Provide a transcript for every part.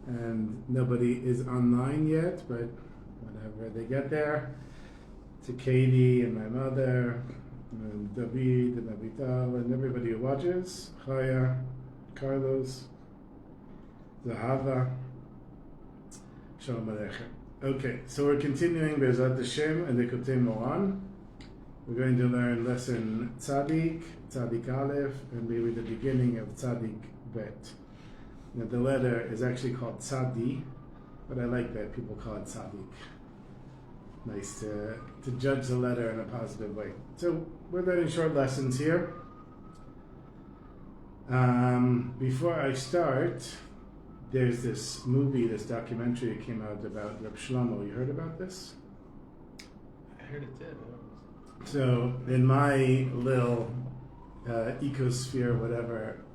And nobody is online yet, but whenever they get there, to Katie and my mother, and David and Abital, and everybody who watches, Chaya, Carlos, Zahava, Shalom Aleichem. Okay, so we're continuing Be'ezrat Hashem and Likutey Moharan. We're going to learn lesson Tzadik, Tzadik Aleph, and maybe the beginning of Tzadik Bet. Now the letter is actually called Tzadi, but I like that people call it Tzadik. Nice to judge the letter in a positive way. So we're learning short lessons here. Before I start, there's this movie, this documentary that came out about Reb Shlomo. You heard about this? I heard it did. So in my little ecosphere, whatever,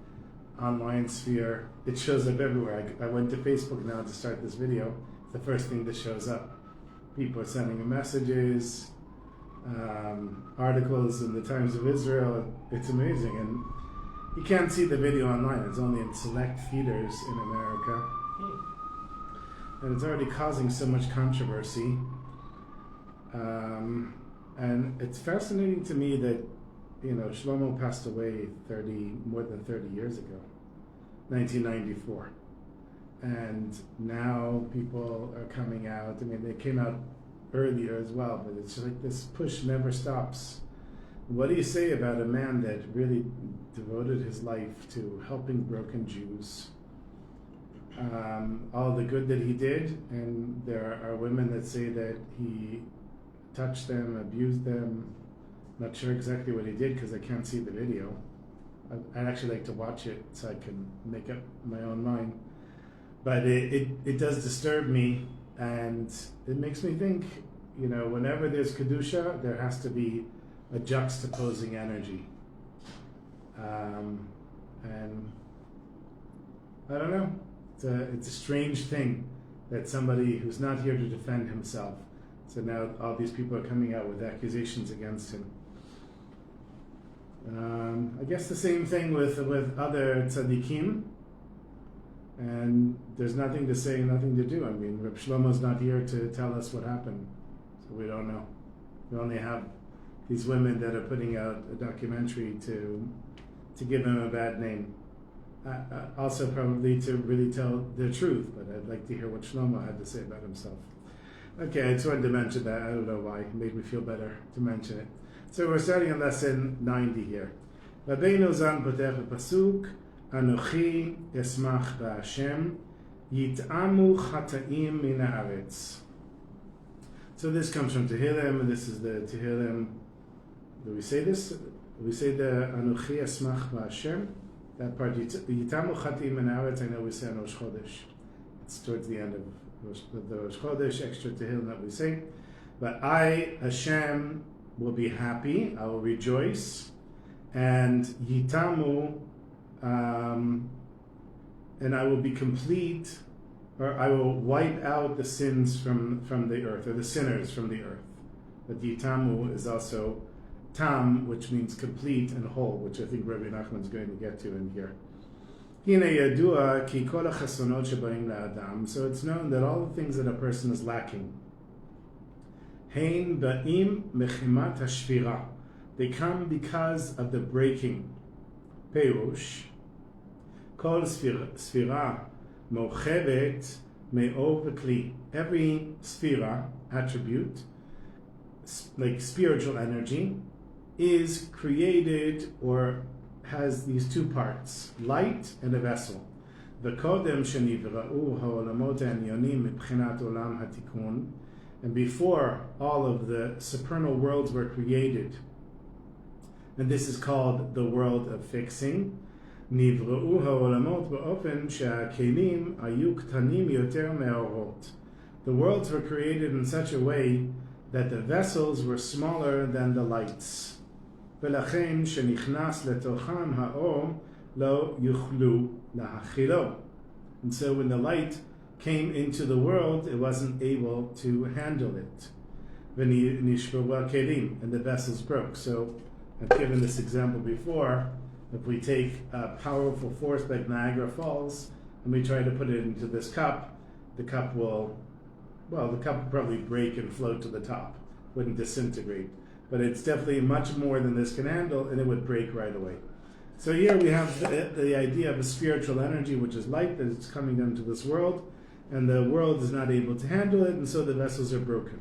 online sphere, it shows up everywhere. I went to Facebook now to start this video. It's the first thing that shows up. People are sending me messages, articles in the Times of Israel. It's amazing. And you can't see the video online. It's only in select theaters in America. And it's already causing so much controversy. And it's fascinating to me that, you know, Shlomo passed away more than 30 years ago, 1994. And now people are coming out. I mean, they came out earlier as well, but it's like this push never stops. What do you say about a man that really devoted his life to helping broken Jews? All the good that he did, and there are women that say that he touched them, abused them. Not sure exactly what he did because I can't see the video. I'd actually like to watch it so I can make up my own mind. But it does disturb me, and it makes me think, you know, whenever there's Kedusha, there has to be a juxtaposing energy. And I don't know, it's a strange thing that somebody who's not here to defend himself, so now all these people are coming out with accusations against him. I guess the same thing with other tzaddikim, and there's nothing to say, nothing to do. I mean, Reb Shlomo's not here to tell us what happened, so we don't know. We only have these women that are putting out a documentary to give him a bad name. Also probably to really tell the truth, but I'd like to hear what Shlomo had to say about himself. Okay, I just wanted to mention that. I don't know why. It made me feel better to mention it. So we're starting on lesson 90 here. Rabbeinu Zan potech b'pasuk, Anochi esmach b'Hashem, yit'amu chataim min haaretz. So this comes from Tehillim, and this is the Tehillim. Do we say this? We say the Anochi esmach b'Hashem. That part, yit'amu chataim min haaretz, I know we say on Rosh Chodesh. It's towards the end of the Rosh Chodesh, extra Tehillim that we say. But I, Hashem, will be happy, I will rejoice, and yitamu, and I will be complete, or I will wipe out the sins from the earth, or the sinners from the earth. But yitamu is also tam, which means complete and whole, which I think Rabbi Nachman is going to get to in here. So it's known that all the things that a person is lacking, Hein ba'im mechimat hashvira. They come because of the breaking. Peush. Kol sfira mochevet me'or v'kli. Every sphera, attribute, like spiritual energy, is created or has these two parts, light and a vessel. וקודם שנבראו העולמות העליונים מבחינת עולם התיקון, and before all of the supernal worlds were created, and this is called the world of fixing, נבראו העולמות באופן שהכלים היו קטנים יותר מהאורות. The worlds were created in such a way that the vessels were smaller than the lights. ולכן שנכנס לתוכם האור lo yuchlu lahachilo. And so when the light came into the world, it wasn't able to handle it. V'nishvaru kelim, and the vessels broke. So I've given this example before. If we take a powerful force like Niagara Falls and we try to put it into this cup, the cup will probably break and float to the top. Wouldn't disintegrate. But it's definitely much more than this can handle, and it would break right away. So here we have the idea of a spiritual energy, which is light, that is coming into this world, and the world is not able to handle it, and so the vessels are broken.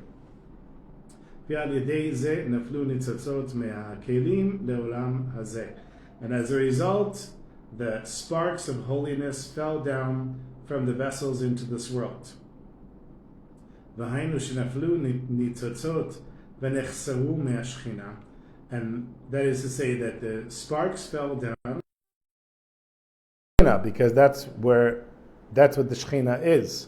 And as a result, the sparks of holiness fell down from the vessels into this world. And that is to say that the sparks fell down, because that's what the Shechina is.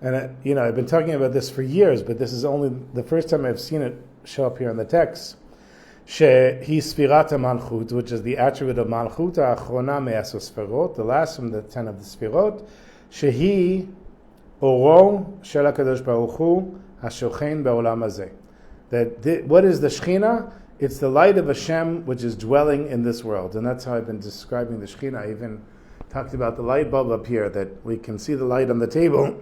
And I've been talking about this for years, but this is only the first time I've seen it show up here in the text. Shehi Sfirat Malchut, which is the attribute of Malchut, Achrona Me'aso Sfirot, the last from the 10 of the Sfirot. Shehi Oro Shel HaKadosh Baruch Hu HaShochen Be'olam Hazeh. What is the Shechina? It's the light of Hashem which is dwelling in this world. And that's how I've been describing the Shechina. I even talked about the light bulb up here, that we can see the light on the table,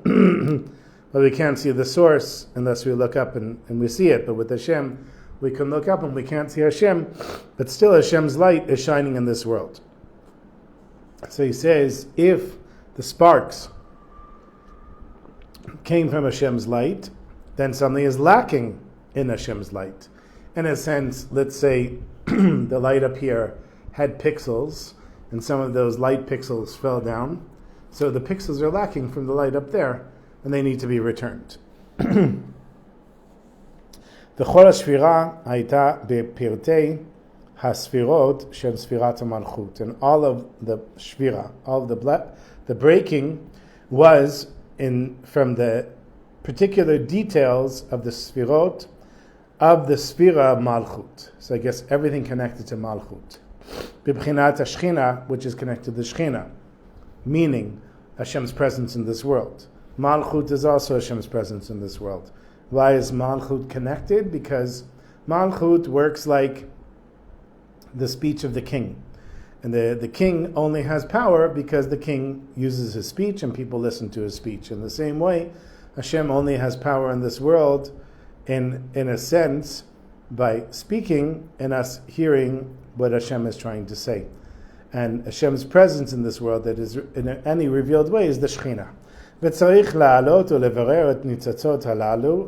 but we can't see the source unless we look up and we see it. But with Hashem, we can look up and we can't see Hashem, but still Hashem's light is shining in this world. So he says, if the sparks came from Hashem's light, then something is lacking in Hashem's light. In a sense, let's say the light up here had pixels, and some of those light pixels fell down. So the pixels are lacking from the light up there, and they need to be returned. וכל השפירה הייתה בפרטי הספירות של ספירת המלכות. And all of the shvira, all of the breaking was from the particular details of the sfirot of the sphira malchut. So I guess everything connected to malchut. Bibchinat Shechina, which is connected to the Shechina, meaning Hashem's presence in this world. Malchut is also Hashem's presence in this world. Why is Malchut connected? Because Malchut works like the speech of the king. And the king only has power because the king uses his speech and people listen to his speech. In the same way, Hashem only has power in this world in a sense by speaking and us hearing what Hashem is trying to say. And Hashem's presence in this world, that is in any revealed way, is the Shechina. וצריך לעלות ולברר את ניצוצות הללו,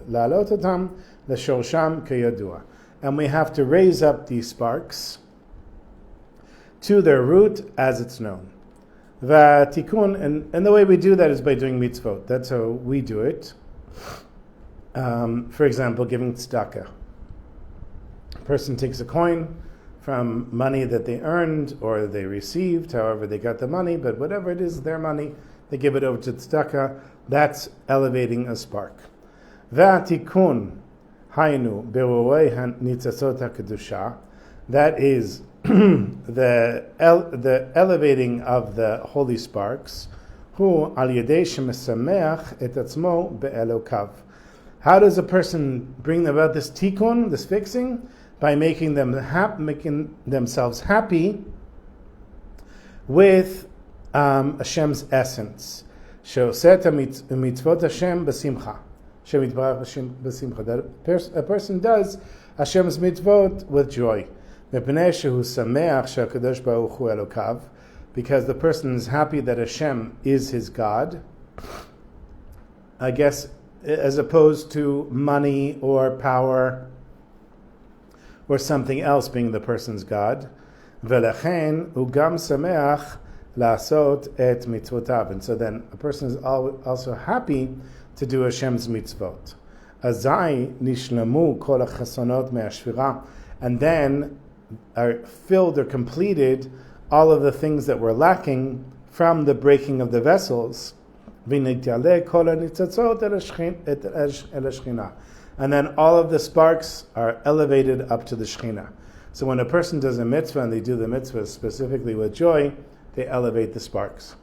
לעלות אותם לשורשם כידוע. And we have to raise up these sparks to their root as it's known. והתיקון, and the way we do that is by doing mitzvot. That's how we do it. For example, giving tzedakah. A person takes a coin from money that they earned or they received, however they got the money, but whatever it is, their money, they give it over to tzedakah. That's elevating a spark. V'atikun haynu berurei hanitzasot hakedusha. That is the elevating of the holy sparks. Hu al yedei shemesameach et atzmo be'elokav. How does a person bring about this tikkun, this fixing? By making themselves happy with Hashem's essence. She'oset mitzvot Hashem b'simcha. That a person does Hashem's mitzvot with joy. מפני שהוא שמח שהקדוש ברוך הוא אלוקיו, because the person is happy that Hashem is his God, I guess, as opposed to money or power or something else being the person's God. V'lechen ugam sameach la'asot et mitzvotav. And so then a person is also happy to do Hashem's mitzvot. Azai nishlamu kol hachasonot me'ashvira. And then are filled or completed all of the things that were lacking from the breaking of the vessels. V'nityale kol hanitzatzot el Shechina. And then all of the sparks are elevated up to the Shechina. So when a person does a mitzvah and they do the mitzvah specifically with joy, they elevate the sparks.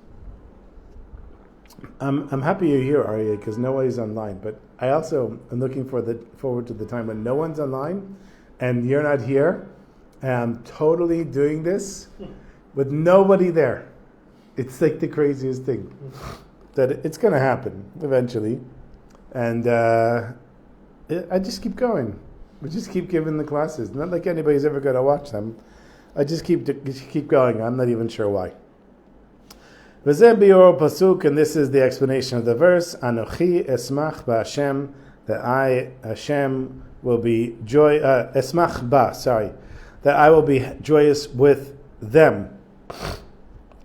I'm happy you're here, Aryeh, because nobody's online. But I also am looking forward to the time when no one's online and you're not here. And I'm totally doing this with nobody there. It's like the craziest thing. That it's going to happen eventually. And I just keep going. We just keep giving the classes. Not like anybody's ever going to watch them. I just keep going. I'm not even sure why. V'zeh bi'or pasuk, and this is the explanation of the verse. Anochi esmach ba'Hashem, that I, Hashem, will be esmach ba, that I will be joyous with them.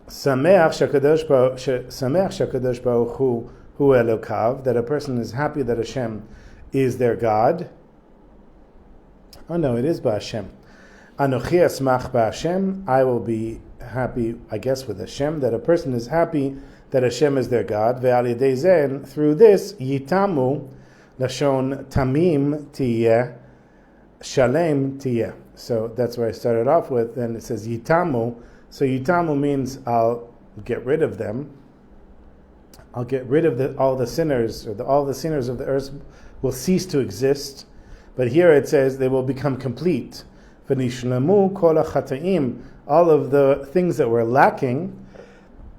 Sameach shakadosh baruch hu elokav, that a person is happy that Hashem is their God. Oh no, it is ba'Hashem. Anochi esmach ba'Hashem, I will be happy, I guess, with Hashem, that a person is happy that Hashem is their God. Ve'al yedei zeh, through this, yitamu, lashon tamim tiyeh, shalem tiyeh. So that's where I started off with, and it says yitamu. So yitamu means I'll get rid of them. I'll get rid of all the sinners, or all the sinners of the earth will cease to exist. But here it says they will become complete. V'nishlamu kol hachata'im, all of the things that were lacking,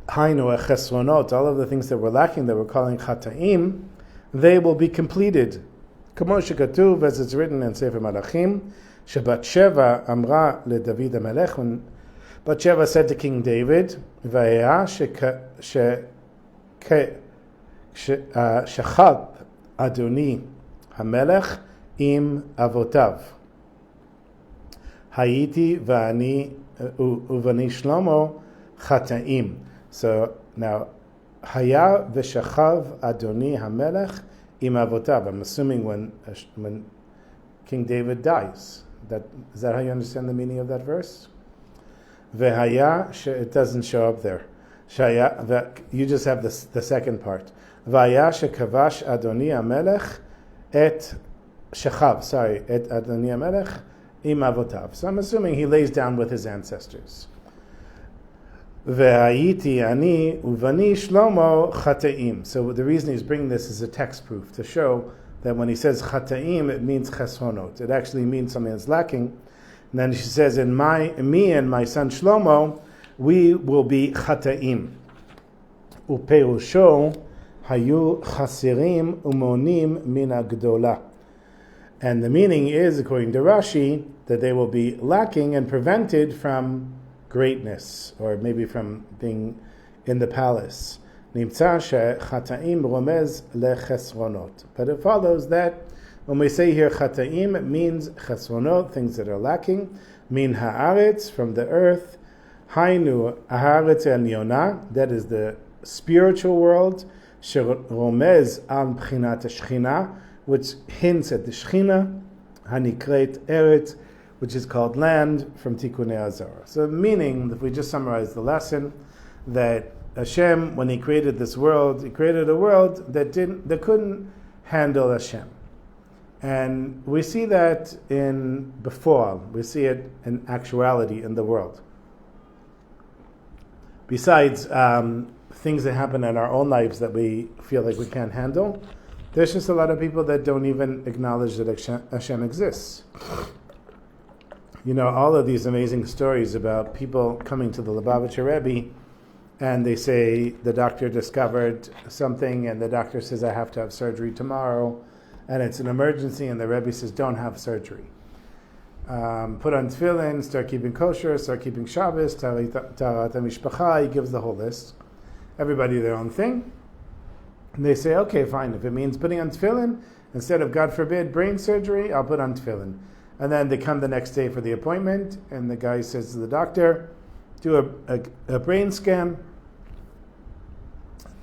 hainu echesronot, all of the things that were lacking that we're calling chata'im, they will be completed. Kamo shekatuv, as it's written in Sefer Malachim, shebat sheva amra le David HaMelech, when Bat-sheva said to King David, v'haya shechab Adoni HaMelech im avotav. Hayiti v'ani uvani shlomo chata'im. So now, haya v'shachav Adoni HaMelech im avotav. I'm assuming when King David dies. Is that how you understand the meaning of that verse? V'haya, it doesn't show up there. You just have the second part. V'haya shekavash Adoni HaMelech et shechav. Et Adoni HaMelech im avotav. So I'm assuming he lays down with his ancestors. Ve'ayiti ani uvani shlomo chata'im. So the reason he's bringing this is a text proof to show that when he says chata'im, it means chesronot. It actually means something that's lacking. And then she says, me and my son Shlomo, we will be chata'im. Upeusho hayu chasirim umonim min agdola. And the meaning is, according to Rashi, that they will be lacking and prevented from greatness, or maybe from being in the palace. Nimtza shechata'im romez lechesronot. But it follows that when we say here chata'im, it means chesronot, things that are lacking. Min haaretz, from the earth. Hainu haaretz elyon, that is the spiritual world. Sheromez al b'chinat Shechina, which hints at the Shechina. Hanikret eretz, which is called land, from Tikkunei Azara. So meaning, if we just summarize the lesson, that Hashem, when He created this world, He created a world that couldn't handle Hashem. And we see that in before, we see it in actuality in the world. Besides things that happen in our own lives that we feel like we can't handle, there's just a lot of people that don't even acknowledge that Hashem exists. You know, all of these amazing stories about people coming to the Lubavitcher Rebbe, and they say the doctor discovered something, and the doctor says, I have to have surgery tomorrow, and it's an emergency, and the Rebbe says, don't have surgery. put on tefillin, start keeping kosher, start keeping Shabbos, tarat mishpacha. He gives the whole list. Everybody their own thing. And they say, okay, fine. If it means putting on tefillin, instead of, God forbid, brain surgery, I'll put on tefillin. And then they come the next day for the appointment, and the guy says to the doctor, do a brain scan.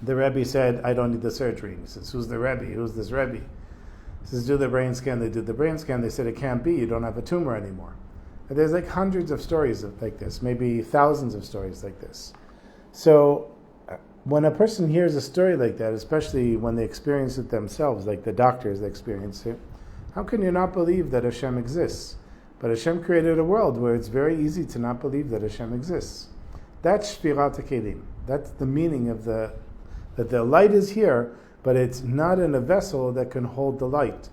The Rebbe said, I don't need the surgery. He says, who's the Rebbe? Who's this Rebbe? He says, do the brain scan. They did the brain scan. They said, it can't be. You don't have a tumor anymore. And there's like hundreds of stories like this, maybe thousands of stories like this. So when a person hears a story like that, especially when they experience it themselves, like the doctors that experience it, how can you not believe that Hashem exists? But Hashem created a world where it's very easy to not believe that Hashem exists. That's Shvirat HaKelim. That's the meaning of that the light is here, but it's not in a vessel that can hold the light.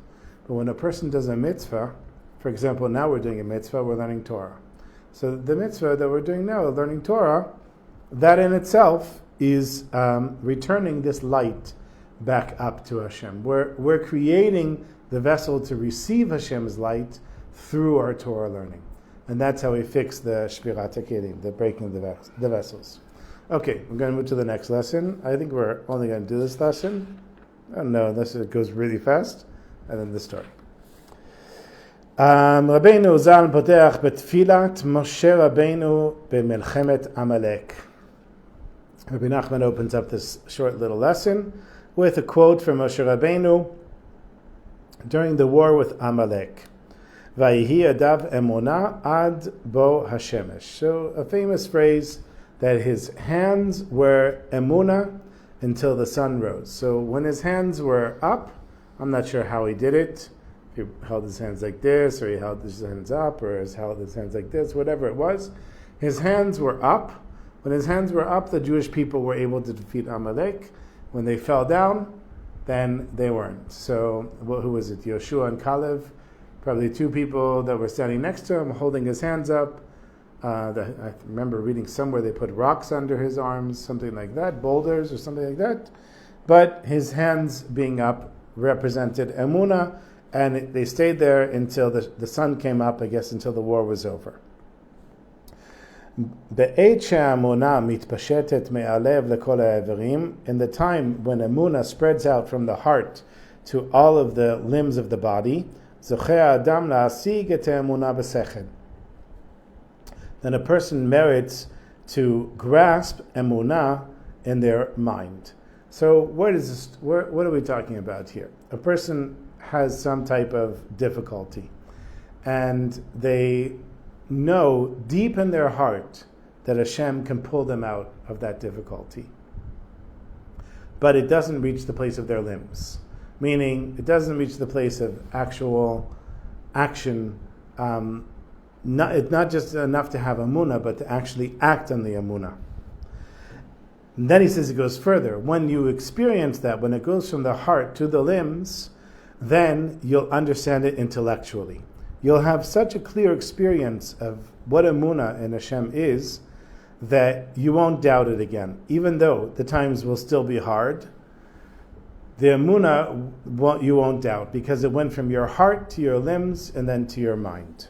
But when a person does a mitzvah, for example, now we're doing a mitzvah, we're learning Torah. So the mitzvah that we're doing now, learning Torah, that in itself is returning this light back up to Hashem. We're creating the vessel to receive Hashem's light through our Torah learning. And that's how we fix the Shvirat HaKelim, the breaking of the vessels. Okay, we're going to move to the next lesson. I think we're only going to do this lesson. I don't know, unless it goes really fast. And then the story. Rabbeinu Zal poteach betfilat Moshe Rabbeinu b'melchemet Amalek. Rabbi Nachman opens up this short little lesson with a quote from Moshe Rabbeinu during the war with Amalek. Vayihi adav emunah ad bo hashemesh. So a famous phrase that his hands were emunah until the sun rose. So when his hands were up, I'm not sure how he did it. He held his hands like this, or he held his hands up, or he held his hands like this, whatever it was. His hands were up. When his hands were up, the Jewish people were able to defeat Amalek. When they fell down, then they weren't. So who was it? Yoshua and Caleb, probably two people that were standing next to him, holding his hands up. I remember reading somewhere they put rocks under his arms, something like that, boulders or something like that. But his hands being up represented emunah, and they stayed there until the sun came up, I guess, until the war was over. In the time when emunah spreads out from the heart to all of the limbs of the body, then a person merits to grasp emunah in their mind. So what are we talking about here? A person has some type of difficulty, and they know deep in their heart that Hashem can pull them out of that difficulty. But it doesn't reach the place of their limbs, meaning it doesn't reach the place of actual action. It's not just enough to have emunah, but to actually act on the emunah. And then he says it goes further. When you experience that, when it goes from the heart to the limbs, then you'll understand it intellectually. You'll have such a clear experience of what emunah in Hashem is that you won't doubt it again. Even though the times will still be hard, the emunah you won't doubt, because it went from your heart to your limbs and then to your mind.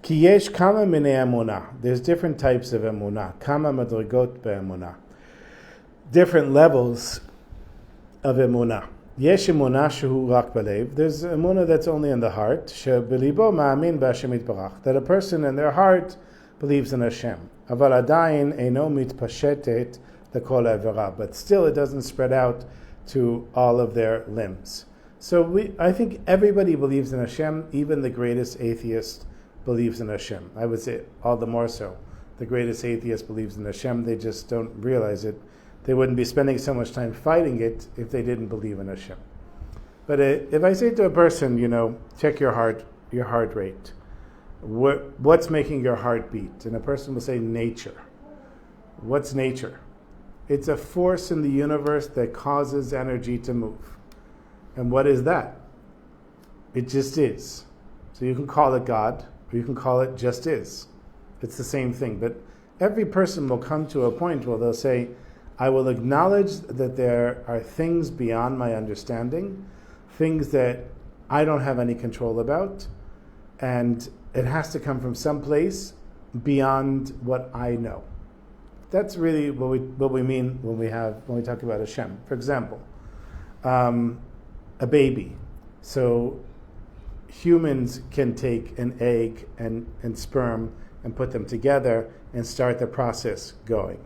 Ki yesh kama minei emunah. There's different types of emunah. Kama madrigot be'emunah. Different levels of emunah. Yesh emunah shehu rak balev. There's emunah that's only in the heart. Shebelibo ma'amin b'Hashem yitbarach. That a person in their heart believes in Hashem. Aval adayin eino mitpashetet lekol avera. But still it doesn't spread out to all of their limbs. So I think everybody believes in Hashem, even the greatest atheist believes in Hashem. I would say all the more so. The greatest atheist believes in Hashem. They just don't realize it. They wouldn't be spending so much time fighting it if they didn't believe in Hashem. But if I say to a person, check your heart rate. What's making your heart beat? And a person will say nature. What's nature? It's a force in the universe that causes energy to move. And what is that? It just is. So you can call it God, or you can call it just is. It's the same thing. But every person will come to a point where they'll say, I will acknowledge that there are things beyond my understanding, things that I don't have any control about, and it has to come from some place beyond what I know. That's really what we mean when we talk about Hashem. For example, a baby. So humans can take an egg and sperm and put them together and start the process going.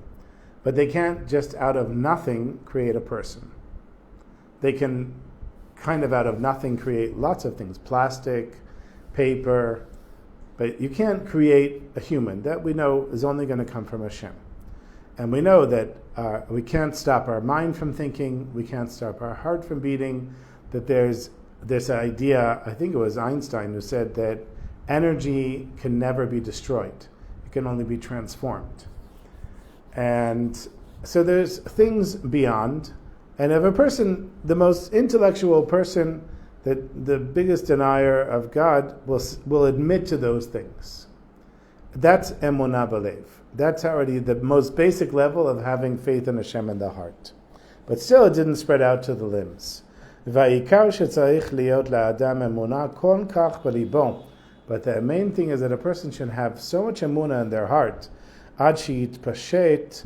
But they can't just out of nothing create a person. They can kind of out of nothing create lots of things, plastic, paper, but you can't create a human. That we know is only going to come from Hashem. And we know that we can't stop our mind from thinking, we can't stop our heart from beating, that there's this idea, I think it was Einstein who said that energy can never be destroyed. It can only be transformed. And so there's things beyond. And if a person, the most intellectual person, that the biggest denier of God will admit to those things. That's emunah b'lev. That's already the most basic level of having faith in Hashem in the heart. But still it didn't spread out to the limbs. Va'ikar shetzarich liot la'adam emunah kol kach b'libo. But the main thing is that a person should have so much emunah in their heart, ad sheyitpashet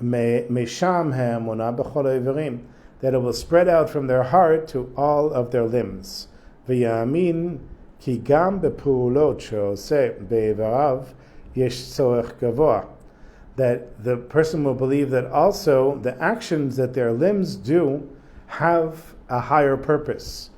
mesham ha'emunah b'chol ha'ivrim, that it will spread out from their heart to all of their limbs. V'yamin ki gam b'pu'ulot she'oseh be'ivarav yesh tzorech gavoa. That the person will believe that also the actions that their limbs do have a higher purpose.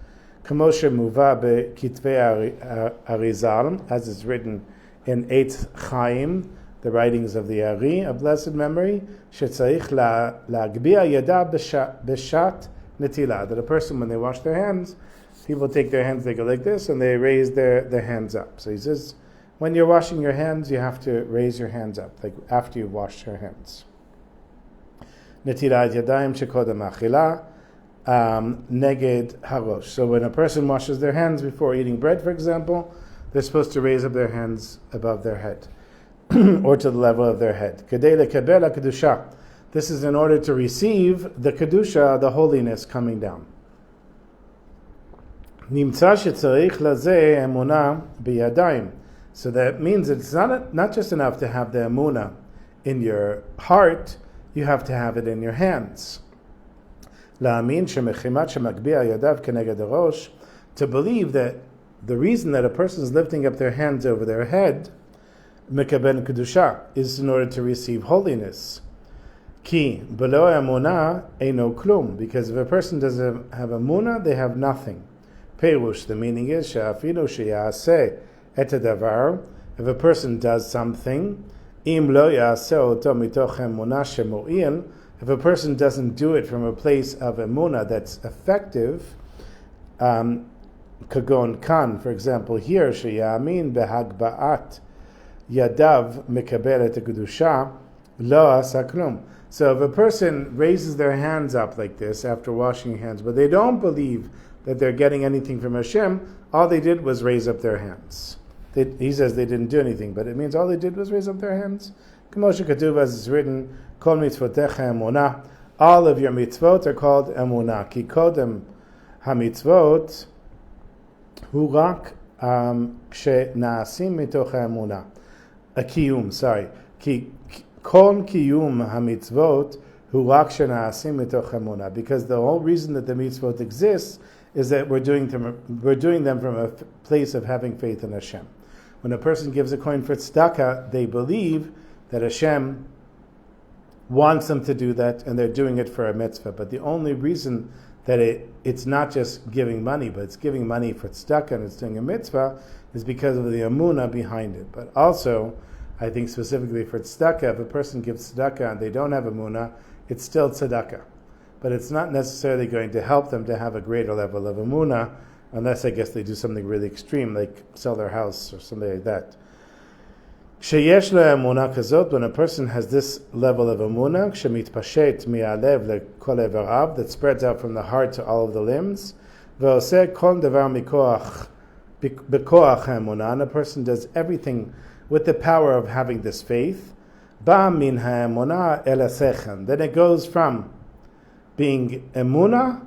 Kamo shemuva bekitvei Arizal, as is written in Eitz Chaim, the writings of the Ari of blessed memory, shetzarich la'agbiya yada b'shat netila, that a person, when they wash their hands, people take their hands, they go like this, and they raise their hands up. So he says, when you're washing your hands, you have to raise your hands up, like after you've washed your hands. Netilat yadayim shekodem achila neged harosh. So when a person washes their hands before eating bread, for example, they're supposed to raise up their hands above their head, or to the level of their head. Kedei lekabel kedusha. This is in order to receive the kedusha, the holiness coming down. Nimtza shetzarich lazeh emunah biyadayim. So that means it's not just enough to have the emunah in your heart, you have to have it in your hands. La'amin shemechimat shemakbiya yadav keneged harosh, to believe that the reason that a person is lifting up their hands over their head, mekaben kedusha, is in order to receive holiness. Ki below emunah eino klum, because if a person doesn't have emunah, they have nothing. Perush, the meaning is she'afilu sheyaseh et hadavar, if a person does something, im lo yaseh oto mitoch emunah shemo'il, if a person doesn't do it from a place of emunah that's effective, kagon kan, for example, here sheyamin behagba'at yadav mekabel et kedusha lo asa klum. So if a person raises their hands up like this after washing hands, but they don't believe that they're getting anything from Hashem, all they did was raise up their hands. He says they didn't do anything, but it means all they did was raise up their hands. K'moshe Katuv, as it's written, Kol mitzvotecha emunah. All of your mitzvot are called emunah. Ki kodem hamitzvot hu rak kshenaasim mitoch emunah. A kiyum, sorry. Kol kiyum hamitzvot hu rak kshenaasim mitoch emunah. Because the whole reason that the mitzvot exists is that we're doing them from a place of having faith in Hashem. When a person gives a coin for tzedakah, they believe that Hashem wants them to do that, and they're doing it for a mitzvah. But the only reason that it's not just giving money, but it's giving money for tzedakah and it's doing a mitzvah, is because of the emunah behind it. But also, I think specifically for tzedakah, if a person gives tzedakah and they don't have emunah, it's still tzedakah. But it's not necessarily going to help them to have a greater level of emunah, unless I guess they do something really extreme, like sell their house or something like that. Sheyesh le'emunah kazot, when a person has this level of emunah, shemitpashet mi'alev lekol evarav, that spreads out from the heart to all of the limbs, ve'oseh kol davar mikoach bekoach ha'emunah, and a person does everything with the power of having this faith, ba min ha'emunah el ha'sechel, then it goes from being emunah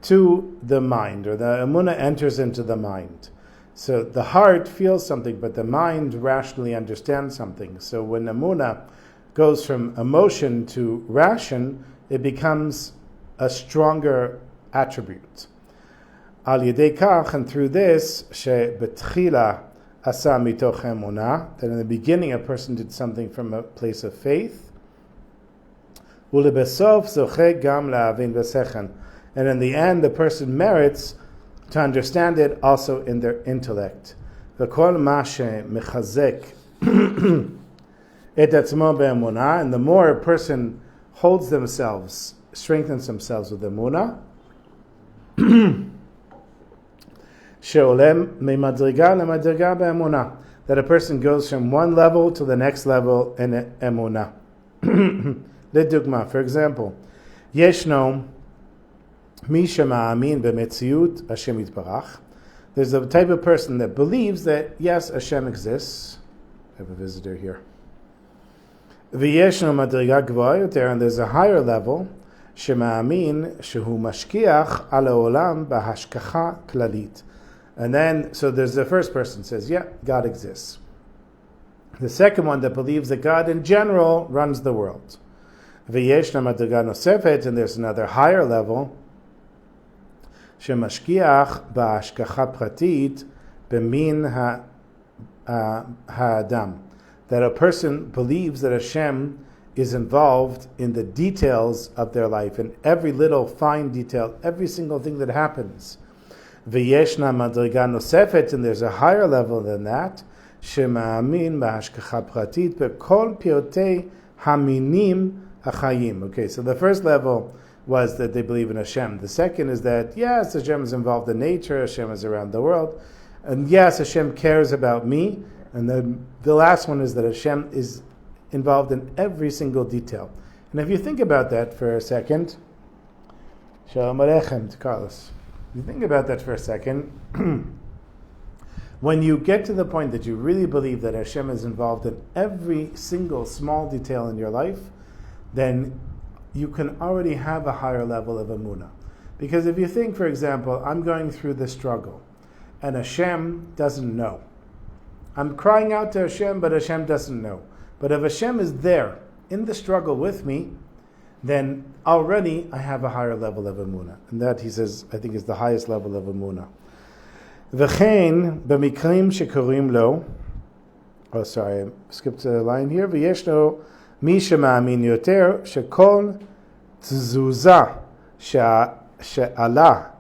to the mind, or the emunah enters into the mind. So the heart feels something, but the mind rationally understands something. So when emunah goes from emotion to ration, it becomes a stronger attribute. Al yedei kach, and through this, betchila asa mitoch emunah, that in the beginning a person did something from a place of faith. Ulebesof zoche gam la'avin v'sechon, and in the end the person merits to understand it also in their intellect. V'kol ma shemechazek et atzmo be'emunah, and the more a person holds themselves, strengthens themselves with emunah, she'olem me'madriga le'madriga be'emunah, that a person goes from one level to the next level in emunah. Ledugma, for example, yeshno mi shema'amin b'metziut Hashem yitbarach. There's a type of person that believes that yes, Hashem exists. I have a visitor here. V'yeshno madriga gvoa yoter, and there's a higher level, shema'amin shehu mashkiach al ha'olam b'hashkacha klalit. And then, so there's the first person says, yeah, God exists. The second one that believes that God in general runs the world. V'yeshna madriga nosefet, and there's another higher level, shemashkiach b'hashkacha pratit b'min ha'adam, that a person believes that Hashem is involved in the details of their life, in every little fine detail, every single thing that happens. V'yeshna madriga nosefet, and there's a higher level than that, shema'amin b'hashkacha pratit b'kol piotei haminim hachayim. Okay, so the first level was that they believe in Hashem. The second is that, yes, Hashem is involved in nature, Hashem is around the world, and yes, Hashem cares about me. And then the last one is that Hashem is involved in every single detail. And if you think about that for a second, Shalom Aleichem to Carlos. If you think about that for a second, when you get to the point that you really believe that Hashem is involved in every single small detail in your life, then you can already have a higher level of emunah. Because if you think, for example, I'm going through this struggle, and Hashem doesn't know. I'm crying out to Hashem, but Hashem doesn't know. But if Hashem is there in the struggle with me, then already I have a higher level of emunah. And that, he says, I think is the highest level of emunah. V'chein b'mikrim shekorim lo. Oh, sorry, I skipped a line here. V'yeshno mi shema'amin yoter shekol tzuza she'ala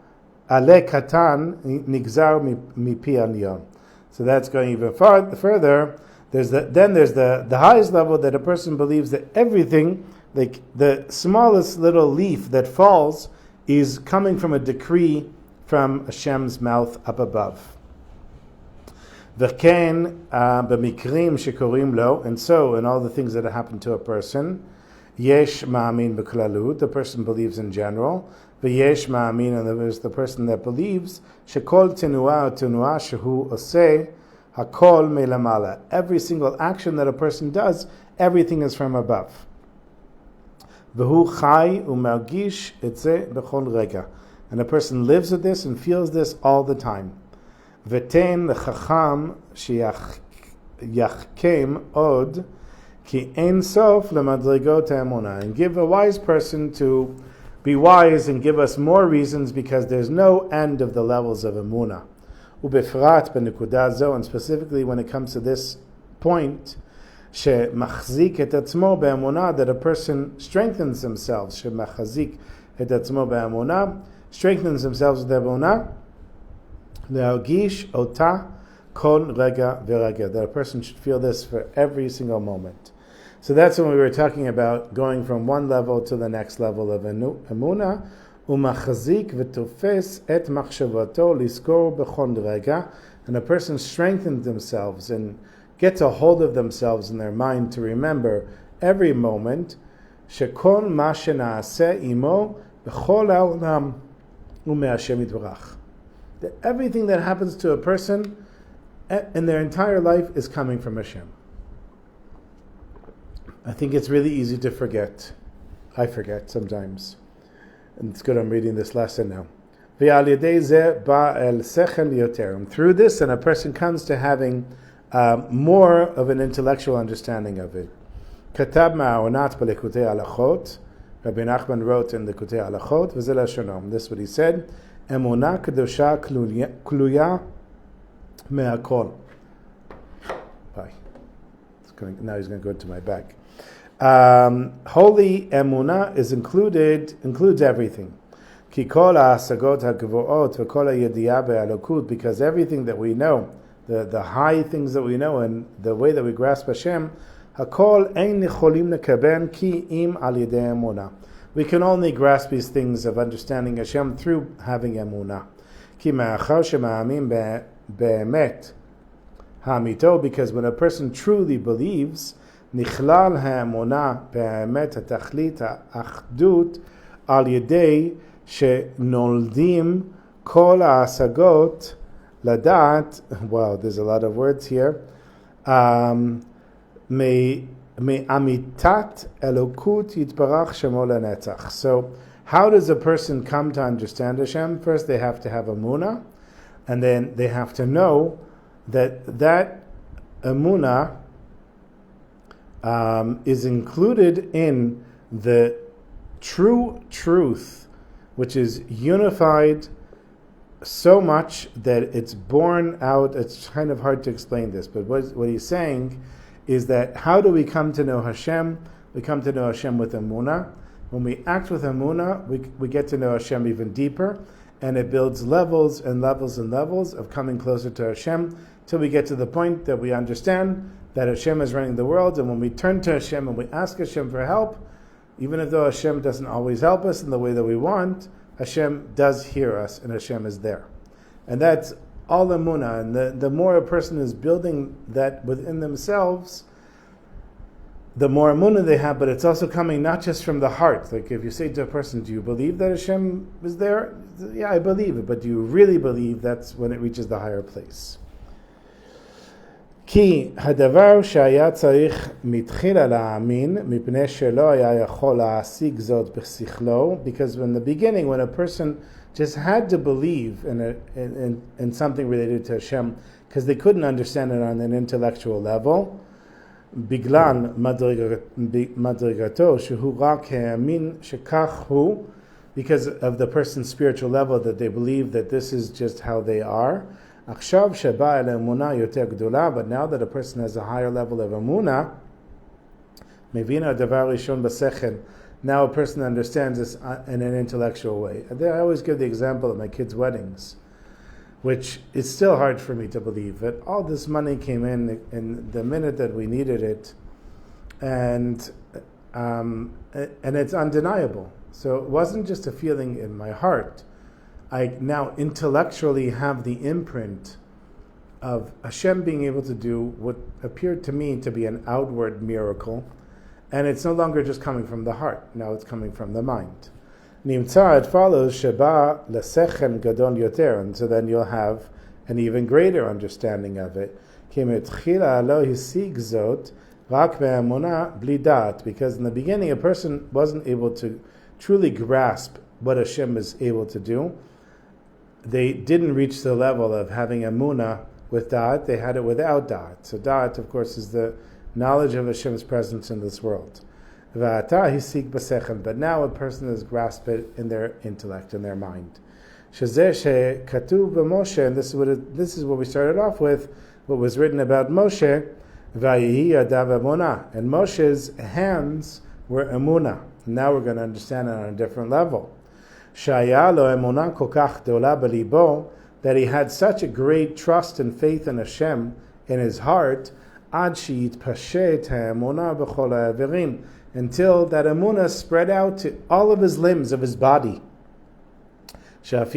ale katan nigzar mipi alyon. So that's going even further. There's the highest level that a person believes that everything, like the smallest little leaf that falls, is coming from a decree from Hashem's mouth up above. V'ken b'mikrim shekorim lo, and so in all the things that happen to a person, yesh ma'amin b'klalut, the person believes in general. V'yesh ma'amin, and there is the person that believes shekol tenua shehu oseh hakol melamala. Every single action that a person does, everything is from above. V'hu chai u'margish et zeh b'chol rega, and a person lives with this and feels this all the time. V'ten l'chacham sheyachkem od ki ein sof lemadrigot ha'emunah, and give a wise person to be wise and give us more reasons, because there's no end of the levels of emunah. Ubefrat b'nekudah zo, and specifically when it comes to this point, shemachzik et atzmo be'emunah, that a person strengthens themselves, shemachzik et atzmo be'emunah, strengthens themselves with emunah, le'argish ota kol rega v'rega, that a person should feel this for every single moment. So that's when we were talking about going from one level to the next level of emunah. Umachazik v'tofes et machshavato liskor b'chol rega, and a person strengthens themselves and gets a hold of themselves in their mind to remember every moment. Shekol ma shenaaseh imo b'chol ha'olam u'me'Hashem yitbarach, that everything that happens to a person in their entire life is coming from Hashem. I think it's really easy to forget. I forget sometimes. And it's good I'm reading this lesson now. V'al yedei zeh ba el sechel yoter. And through this, then a person comes to having more of an intellectual understanding of it. Katab ma'onat b'likutei halachot. Rabbi Nachman wrote in Likutey Halachot, v'zeh lashonom. This is what he said: emunah kedosha kluya me'akol. Bye. Now he's going to go into my bag. Holy emunah includes everything. Ki kol ha'asagot ha'gvuot v'kol ha'yediyah be'alokut, because everything that we know, the high things that we know, and the way that we grasp Hashem, hakol ein nicholim nekaben ki im al yedei emunah. We can only grasp these things of understanding Hashem through having emunah. Ki ma'achar shema'amin be'emet ha'amito, because when a person truly believes, nichlal ha'emunah be'emet ha'tachlit ha'achdut al yedei shenoldim kol ha'asagot ladat. Wow, there's a lot of words here. Me'amitat elokut yitbarach shemo lenetzach. So, how does a person come to understand Hashem? First, they have to have emunah, and then they have to know that emunah is included in the true truth, which is unified so much that it's born out. It's kind of hard to explain this, but what he's saying is that how do we come to know Hashem? We come to know Hashem with emunah. When we act with emunah, we get to know Hashem even deeper, and it builds levels and levels and levels of coming closer to Hashem till we get to the point that we understand that Hashem is running the world, and when we turn to Hashem and we ask Hashem for help, even though Hashem doesn't always help us in the way that we want, Hashem does hear us, and Hashem is there. And that's all emunah. And the more a person is building that within themselves, the more emunah they have, but it's also coming not just from the heart. Like if you say to a person, do you believe that Hashem is there? Yeah, I believe it, but do you really believe? That's when it reaches the higher place. כי הדבר שהיה צריך מתחילה להאמין, מפני שלא היה יכול להשיג זאת בשכלו, because in the beginning, when a person just had to believe in something related to Hashem, because they couldn't understand it on an intellectual level, בגלל מדרגתו שהוא רק האמין שכך הוא, because of the person's spiritual level, that they believe that this is just how they are. עכשיו שבא אל אמונה יותר גדולה, but now that a person has a higher level of emunah, מבין הדבר ראשון בשכל. Now a person understands this in an intellectual way. I always give the example of my kids' weddings, which is still hard for me to believe that all this money came in the minute that we needed it, and it's undeniable. So it wasn't just a feeling in my heart. I now intellectually have the imprint of Hashem being able to do what appeared to me to be an outward miracle, and it's no longer just coming from the heart. Now it's coming from the mind. Nimtza, it follows sheba lesechem gadol yoter, and so then you'll have an even greater understanding of it. Ki metchila lo hisig zot rak be'emunah bli dat, because in the beginning a person wasn't able to truly grasp what Hashem is able to do. They didn't reach the level of having emunah with da'at, they had it without da'at. So da'at, of course, is the knowledge of Hashem's presence in this world. But now a person has grasped it in their intellect, in their mind. And this is what we started off with, what was written about Moshe, and Moshe's hands were emunah. Now we're going to understand it on a different level. That he had such a great trust and faith in Hashem in his heart, until that emunah spread out to all of his limbs of his body. That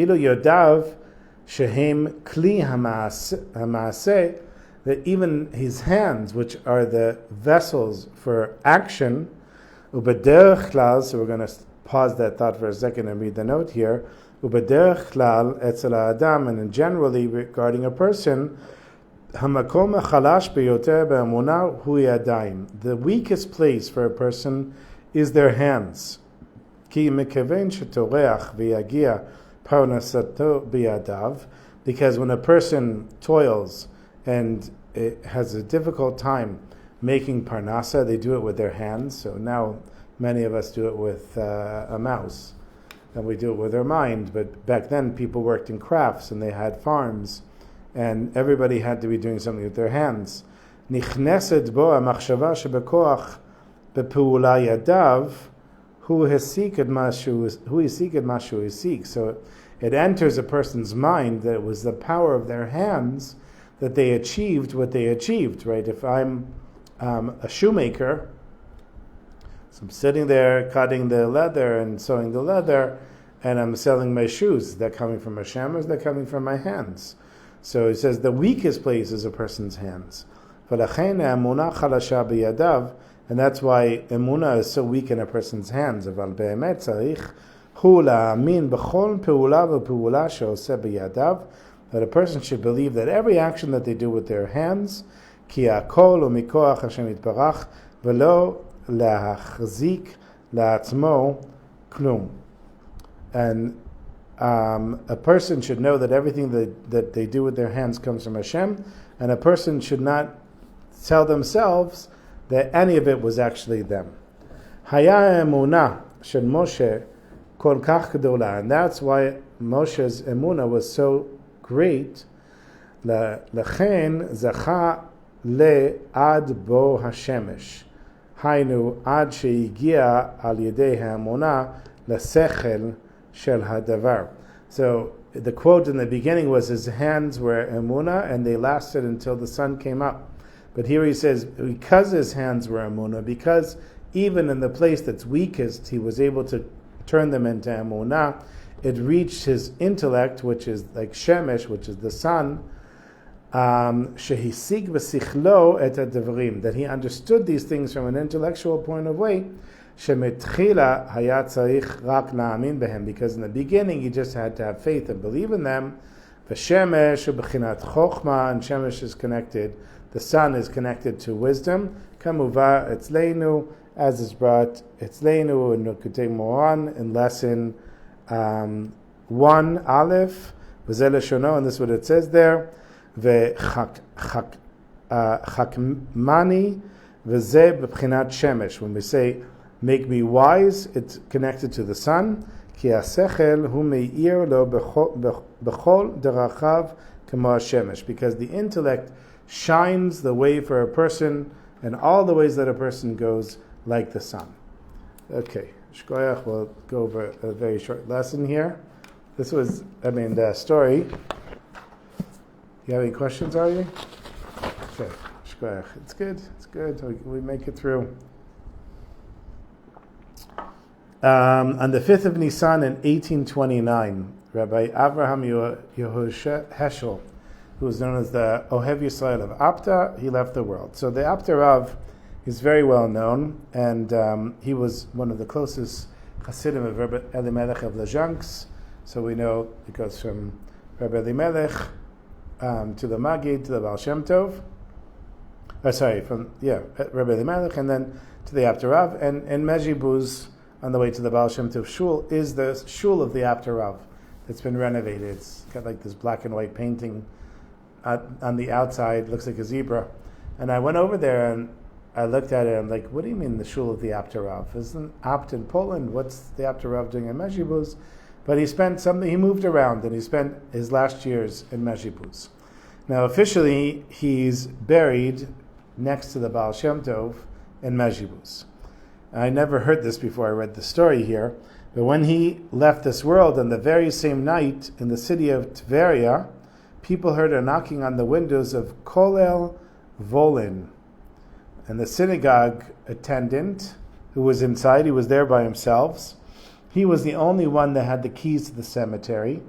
even his hands, which are the vessels for action, so we're going to pause that thought for a second and read the note here. And generally regarding a person, the weakest place for a person is their hands. Because parnasato biyadav, because when a person toils and it has a difficult time making parnasa, they do it with their hands. So now many of us do it with a mouse, and we do it with our mind. But back then people worked in crafts and they had farms, and everybody had to be doing something with their hands. Nichneset bo hamachshava shebekoach bepeula yadav hu hesik et mashu hesik. So it enters a person's mind that it was the power of their hands that they achieved what they achieved, right? If I'm a shoemaker, so I'm sitting there cutting the leather and sewing the leather, and I'm selling my shoes. Is that coming from Hashem, or is that coming from my hands? So he says the weakest place is a person's hands. And that's why emunah is so weak in a person's hands. That a person should believe that every action that they do with their hands, and a person should know that everything that they do with their hands comes from Hashem, and a person should not tell themselves that any of it was actually them. Haya emunah shel Moshe kol kach gedola, and that's why Moshe's emunah was so great. Lechen zacha le ad bo hashemesh, hainu ad sheigia al yedei ha'emunah lesechel shel hadavar. So the quote in the beginning was his hands were emunah and they lasted until the sun came up. But here he says because his hands were emunah, because even in the place that's weakest he was able to turn them into emunah, it reached his intellect, which is like shemesh, which is the sun, shehisig b'sichlo et hadvarim, that he understood these things from an intellectual point of view. Shemetchila hayat tzarich rak la'amin behem, because in the beginning he just had to have faith and believe in them. V'shemesh u'b'chinat chokhmah, and shemesh is connected, the sun is connected to wisdom. Kamuva etzleinu, as is brought etzleinu in Likutey Moharan in lesson 1 Aleph, v'zeh leshono, and this is what it says there. V'chakmani v'zeh b'pchinat shemesh. When we say make me wise, it's connected to the sun. Ki hasechel hu me'ir lo b'chol derachav k'mo hashemesh, because the intellect shines the way for a person and all the ways that a person goes like the sun. Okay, shkoyach, we'll go over a very short lesson here. This was, the story. You have any questions, are you? Okay, shkoyach. It's good. We make it through. On the 5th of Nisan in 1829, Rabbi Avraham Yehoshua Heschel, who was known as the Ohev Yisrael of Apta, he left the world. So the Apta Rav is very well known, and he was one of the closest Hasidim of Rabbi Elimelech of Lezhansk. So we know it goes from Rabbi Elimelech to the Magid, to the Baal Shem Tov. Rabbi Elimelech, and then to the Apta Rav, and Mezhibuz on the way to the Baal Shem Tov Shul is the Shul of the Apta Rav. It's been renovated. It's got like this black and white painting on the outside, looks like a zebra. And I went over there and I looked at it, I'm like, what do you mean the Shul of the Apta Rav? Isn't Apt in Poland? What's the Apta Rav doing in Mezhibuz? But he moved around, and he spent his last years in Mezhibuz. Now officially, he's buried next to the Baal Shem Tov in Mezhibuz. I never heard this before I read the story here, but when he left this world on the very same night in the city of Tveria, people heard a knocking on the windows of Kolel Volin. And the synagogue attendant who was inside, he was there by himself. He was the only one that had the keys to the cemetery.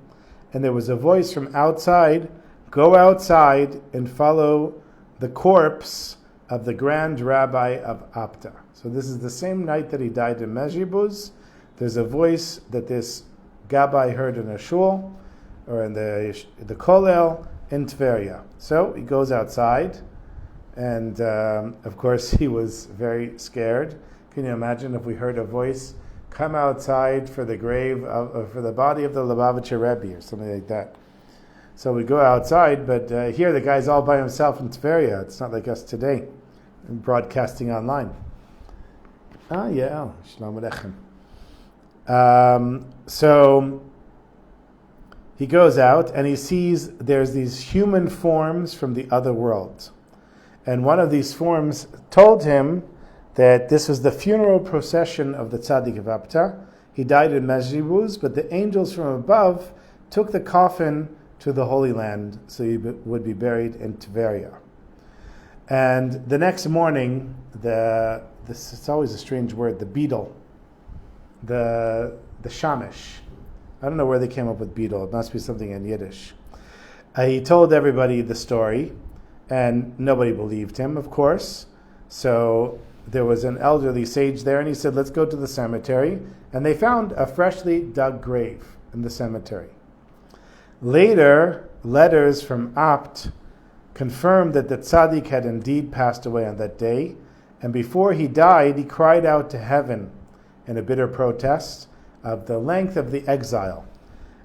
And there was a voice from outside, go outside and follow the corpse of the grand rabbi of Apta. So this is the same night that he died in Mezhibuz. There's a voice that this Gabbai heard in a shul, or in the Kolel in Tveria. So he goes outside, and of course he was very scared. Can you imagine if we heard a voice come outside for the grave for the body of the Lubavitcher Rebbe or something like that. So we go outside, but here the guy's all by himself in Tveria. It's not like us today, broadcasting online. Shalom Aleichem. So he goes out and he sees there's these human forms from the other world. And one of these forms told him that this was the funeral procession of the Tzaddik of Apta. He died in Mezhibuz, but the angels from above took the coffin to the Holy Land, so he would be buried in Tveria. And the next morning, it's always a strange word, the beetle, the shamish. I don't know where they came up with beetle. It must be something in Yiddish. He told everybody the story, and nobody believed him, of course. So there was an elderly sage there, and he said, let's go to the cemetery. And they found a freshly dug grave in the cemetery. Later, letters from Apt confirmed that the tzaddik had indeed passed away on that day, and before he died, he cried out to heaven in a bitter protest of the length of the exile.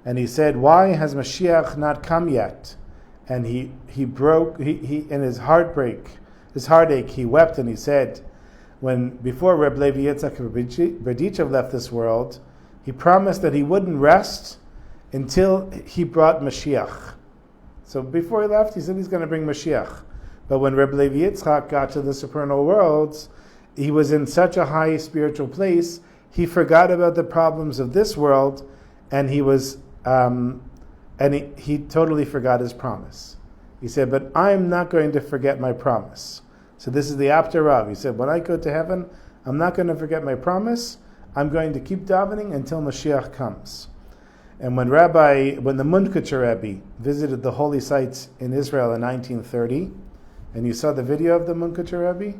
And he said, why has Mashiach not come yet? And he in his heartache, he wept and he said, before Reb Levi Yitzchak Berdichev left this world, he promised that he wouldn't rest until he brought Mashiach. So before he left, he said he's going to bring Mashiach. But when Reb Levi Yitzchak got to the supernal worlds, he was in such a high spiritual place, he forgot about the problems of this world, and he totally forgot his promise. He said, but I'm not going to forget my promise. So this is the Apter Rav. He said, when I go to heaven, I'm not going to forget my promise. I'm going to keep davening until Mashiach comes. And when the Munkutcher Rebbe visited the holy sites in Israel in 1930, and you saw the video of the Munkutcher Rebbe,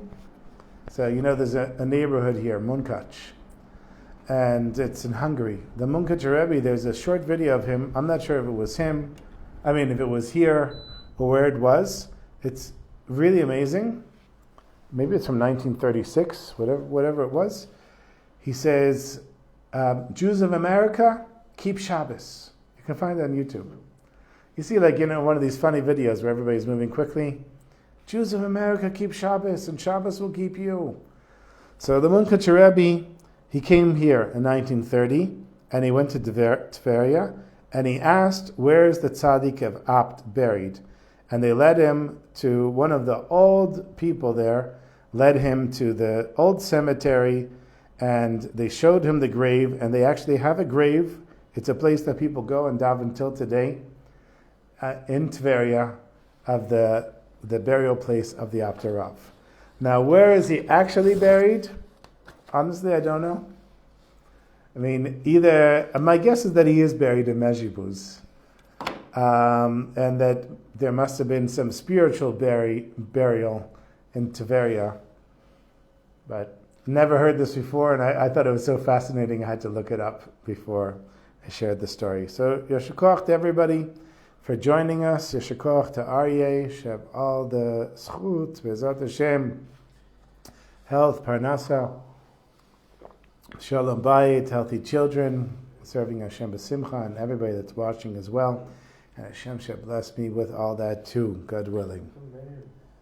so there's a neighborhood here, Munkach, and it's in Hungary. The Munkutcher Rebbe, there's a short video of him. I'm not sure if it was him, if it was here or where it was. It's really amazing. Maybe it's from 1936, whatever it was. He says, Jews of America, keep Shabbos. You can find that on YouTube. You see, one of these funny videos where everybody's moving quickly. Jews of America, keep Shabbos, and Shabbos will keep you. So the Munkutcher Rebbe, he came here in 1930, and he went to Tveria, and he asked, where is the tzaddik of Apt buried? And they led him to one of the old people there, led him to the old cemetery, and they showed him the grave, and they actually have a grave. It's a place that people go and daven till today, in Tveria, of the burial place of the Apter Rav. Now, where is he actually buried? Honestly, I don't know. My guess is that he is buried in Mezhibuz, and that there must have been some spiritual burial in Tveria, but never heard this before, and I thought it was so fascinating I had to look it up before I shared the story. So, Yasher Koach to everybody for joining us. Yasher Koach to Aryeh, Shev all the schut, Bezat Hashem, health, parnasa, shalom bayit, healthy children, serving Hashem b'simcha, and everybody that's watching as well. And Hashem shall bless me with all that too, God willing.